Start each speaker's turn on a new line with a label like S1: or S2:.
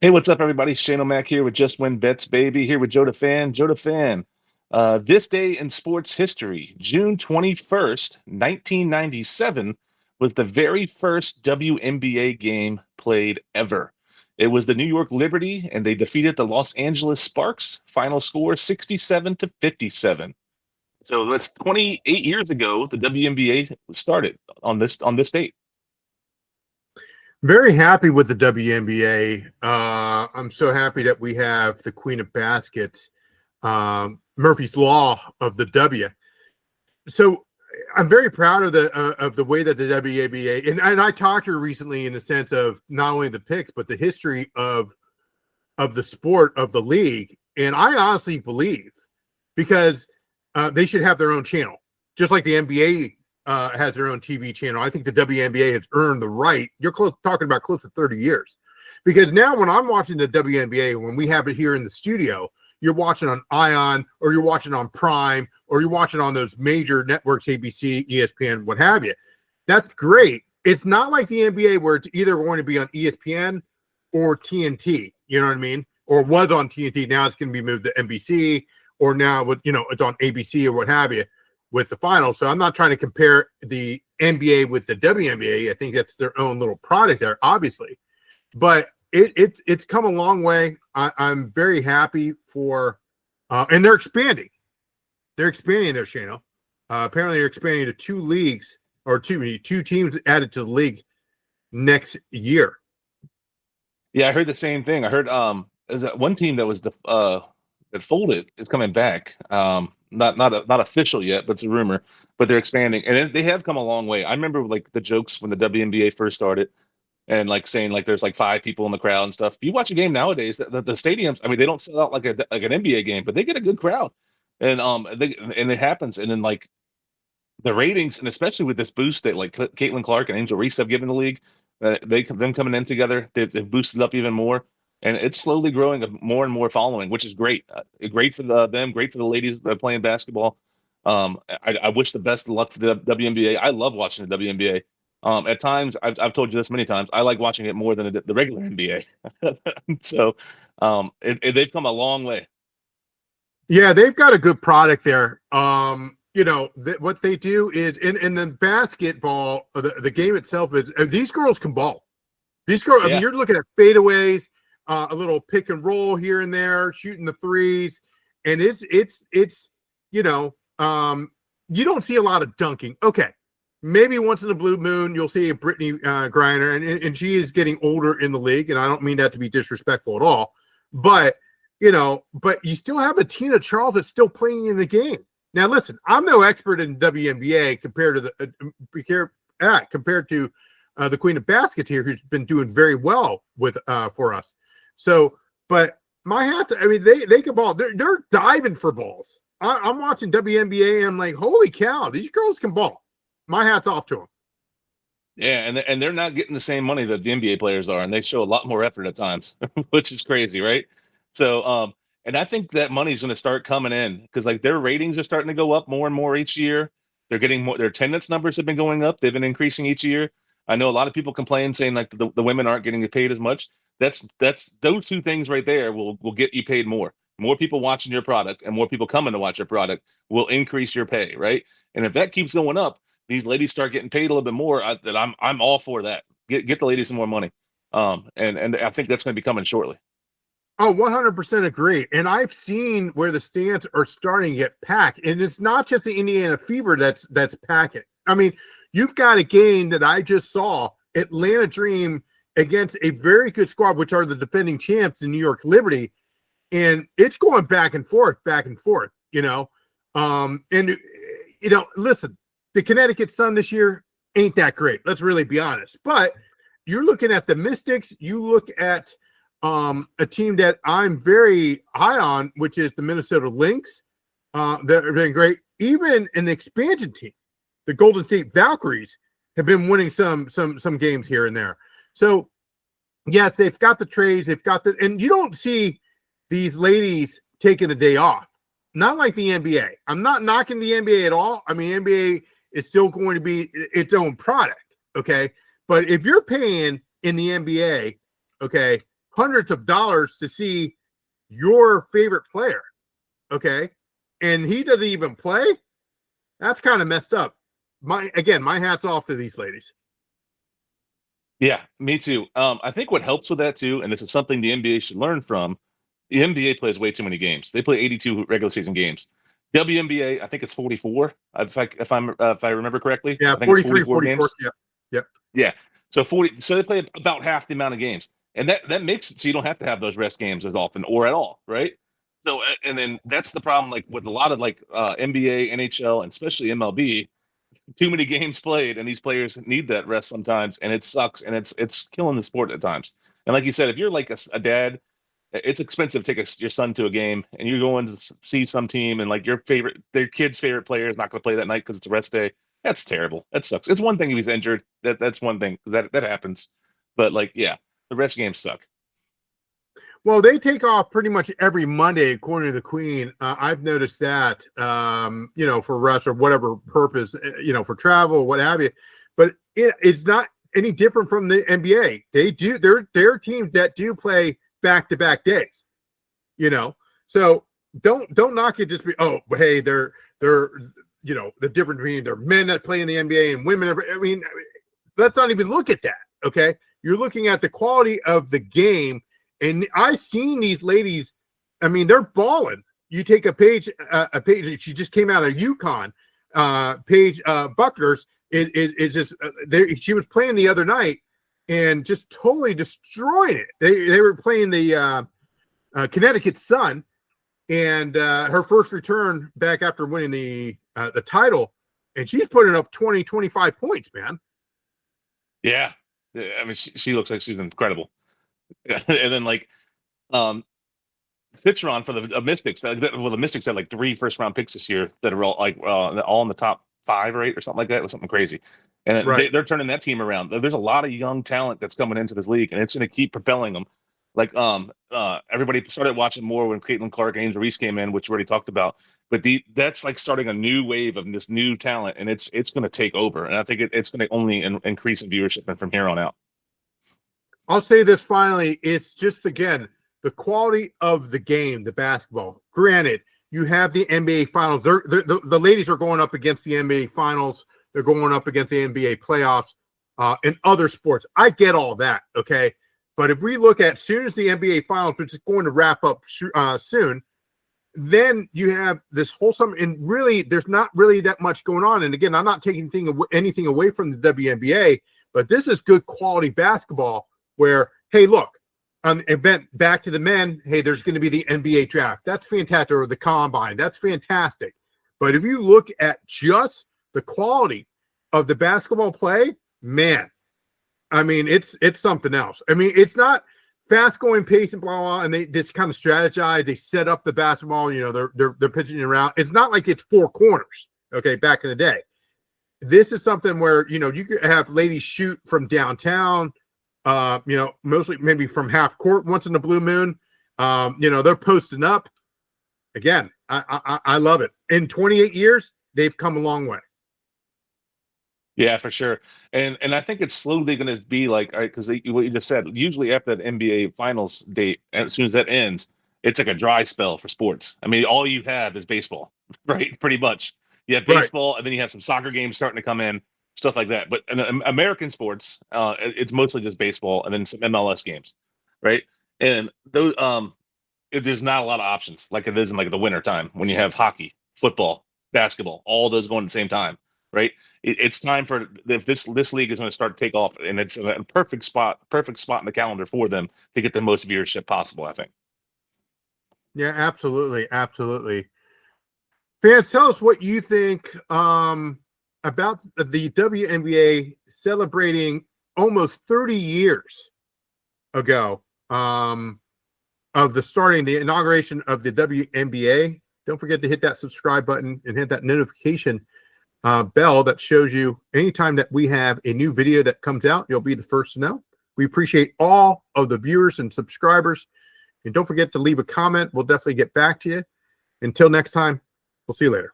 S1: Hey, what's up, everybody? Shane O'Mac here with Just Win Bets, baby. Here with Joe the Fan. Joe the Fan. This day in sports history, June 21st, 1997, was the very first WNBA game played ever. It was the New York Liberty, and they defeated the Los Angeles Sparks. Final score 67-57. So that's 28 years ago. The WNBA started on this date.
S2: Very happy with the WNBA. I'm so happy that we have the Queen of Baskets, Murphy's Law of the W. So I'm very proud of the way that the WNBA and I talked to her recently in the sense of not only the picks but the history of the sport of the league. And I honestly believe because they should have their own channel, just like the NBA has their own TV channel. I think the WNBA has earned the right. You're talking about close to 30 years. Because now when I'm watching the WNBA, when we have it here in the studio, you're watching on Ion or you're watching on Prime or you're watching on those major networks, ABC, ESPN, what have you. That's great. It's not like the NBA where it's either going to be on ESPN or TNT. You know what I mean? Or was on TNT. Now it's going to be moved to NBC or now with, it's on ABC or what have you with the finals. So I'm not trying to compare the NBA with the WNBA. I think that's their own little product there, obviously. But it's come a long way. I'm very happy for and they're expanding. They're expanding their channel. Apparently they're expanding to two leagues or two teams added to the league next year.
S1: Yeah, I heard the same thing. I heard there's one team that was that folded is coming back. Not official yet, but it's a rumor. But they're expanding, and they have come a long way. I remember like the jokes when the WNBA first started, and like saying like there's like 5 people in the crowd and stuff. You watch a game nowadays, the stadiums. I mean, they don't sell out like an NBA game, but they get a good crowd, and it happens. And then like the ratings, and especially with this boost that like Caitlin Clark and Angel Reese have given the league, them coming in together, they've boosted up even more, and it's slowly growing a more and more following, which is great. Great for them, great for the ladies that are playing basketball. I wish the best of luck for the WNBA. I love watching the WNBA. At times, I've told you this many times, I like watching it more than the regular NBA. So they've come a long way.
S2: Yeah, they've got a good product there. What they do is in the basketball, the game itself is these girls can ball. These girls,
S1: Yeah.
S2: I mean, you're looking at fadeaways, a little pick and roll here and there, shooting the threes, and it's you don't see a lot of dunking. Okay, maybe once in a blue moon you'll see a Brittany Griner, and she is getting older in the league, and I don't mean that to be disrespectful at all, but you still have a Tina Charles that's still playing in the game. Now, listen, I'm no expert in WNBA compared to the Queen of Baskets here, who's been doing very well with for us. So, but my hat, I mean, they can ball. They're diving for balls. I'm watching WNBA and I'm like, holy cow, these girls can ball. My hat's off to them.
S1: Yeah, and they're not getting the same money that the NBA players are, and they show a lot more effort at times, which is crazy, right? So, and I think that money's going to start coming in because like their ratings are starting to go up more and more each year. They're getting more. Their attendance numbers have been going up. They've been increasing each year. I know a lot of people complain saying like the women aren't getting paid as much. That's those two things right there will get you paid more. More people watching your product and more people coming to watch your product will increase your pay, right? And if that keeps going up, these ladies start getting paid a little bit more. I'm all for that. Get the ladies some more money. And I think that's going to be coming shortly.
S2: Oh, 100% agree. And I've seen where the stands are starting to get packed. And it's not just the Indiana Fever that's packing. I mean, you've got a game that I just saw, Atlanta Dream against a very good squad, which are the defending champs, the New York Liberty. And it's going back and forth, listen, the Connecticut Sun this year ain't that great. Let's really be honest. But you're looking at the Mystics. You look at a team that I'm very high on, which is the Minnesota Lynx. They've been great. Even an expansion team, the Golden State Valkyries, have been winning some games here and there. So, yes, they've got the trades. And you don't see these ladies taking the day off. Not like the NBA. I'm not knocking the NBA at all. I mean, NBA is still going to be its own product, okay? But if you're paying in the NBA, okay, hundreds of dollars to see your favorite player, okay, and he doesn't even play. That's kind of messed up. My hat's off to these ladies.
S1: Yeah, me too. I think what helps with that too, and this is something the NBA should learn from, the NBA plays way too many games. They play 82 regular season games. WNBA, I think it's 44. If I remember correctly,
S2: Yeah,
S1: I think it's
S2: 43,
S1: 44
S2: 44.
S1: games.
S2: Yep.
S1: Yeah, so 40. So they play about half the amount of games, and that makes it so you don't have to have those rest games as often or at all, right? So and then that's the problem, like with a lot of like NBA, NHL, and especially MLB. Too many games played, and these players need that rest sometimes, and it sucks, and it's killing the sport at times. And like you said, if you're like a dad, it's expensive to take your son to a game, and you're going to see some team, and like their kid's favorite player is not going to play that night because it's a rest day. That's terrible. That sucks. It's one thing if he's injured. That's one thing that happens. But like, yeah, the rest games suck.
S2: Well, they take off pretty much every Monday, according to the Queen. I've noticed that, for rest or whatever purpose, for travel, what have you. But it's not any different from the NBA. They do there are teams that do play back-to-back days. So don't knock it. Just be hey, they're the difference between their men that play in the NBA and women. I mean, let's not even look at that. Okay, you're looking at the quality of the game. And I've seen these ladies. I mean, they're balling. You take a page. She just came out of UConn. Paige Buckner's. It's just she was playing the other night and just totally destroying it. They were playing the Connecticut Sun, and her first return back after winning the title, and she's putting up 20, 25 points, man.
S1: Yeah, I mean, she looks like she's incredible. And then like Citron for the Mystics. The Mystics had like 3 first-round picks this year that are all in the top 5 or 8 or something like that. It was something crazy. And
S2: right.
S1: they're turning that team around. There's a lot of young talent that's coming into this league, and it's going to keep propelling them. Like everybody started watching more when Caitlin Clark and Angel Reese came in, which we already talked about. But that's like starting a new wave of this new talent, and it's going to take over. And I think it's going to only increase in viewership and from here on out.
S2: I'll say this finally. It's just, again, the quality of the game, the basketball. Granted, you have the NBA Finals. The ladies are going up against the NBA Finals. They're going up against the NBA playoffs and other sports. I get all that, okay? But if we look at as soon as the NBA Finals, which is going to wrap up soon, then you have this whole summer. And really, there's not really that much going on. And again, I'm not taking anything away from the WNBA, but this is good quality basketball where, hey, look, event back to the men, hey, there's going to be the NBA draft. That's fantastic. Or the combine. That's fantastic. But if you look at just the quality of the basketball play, man, I mean, it's something else. I mean, it's not fast going pace and blah, blah, and they just kind of strategize. They set up the basketball, they're pitching it around. It's not like it's 4 corners, okay, back in the day. This is something where, you could have ladies shoot from downtown, mostly maybe from half court once in the blue moon. They're posting up. Again, I love it. In 28 years, they've come a long way.
S1: Yeah, for sure. And I think it's slowly going to be like, all right, because what you just said, usually after that NBA Finals date, as soon as that ends, it's like a dry spell for sports. I mean, all you have is baseball, right? Pretty much. You have baseball, and then you have some soccer games starting to come in, stuff like that. But in American sports, it's mostly just baseball and then some MLS games, right? And those, there's not a lot of options like it is in like the winter time when you have hockey, football, basketball, all those going at the same time, right? It's time for if this league is going to start to take off, and it's a perfect spot in the calendar for them to get the most viewership possible, I think.
S2: Yeah, absolutely, absolutely. Fans, tell us what you think about the WNBA celebrating almost 30 years ago of the inauguration of the WNBA. Don't forget to hit that subscribe button and hit that notification bell that shows you anytime that we have a new video that comes out. You'll be the first to know. We appreciate all of the viewers and subscribers. And don't forget to leave a comment. We'll definitely get back to you. Until next time, we'll see you later.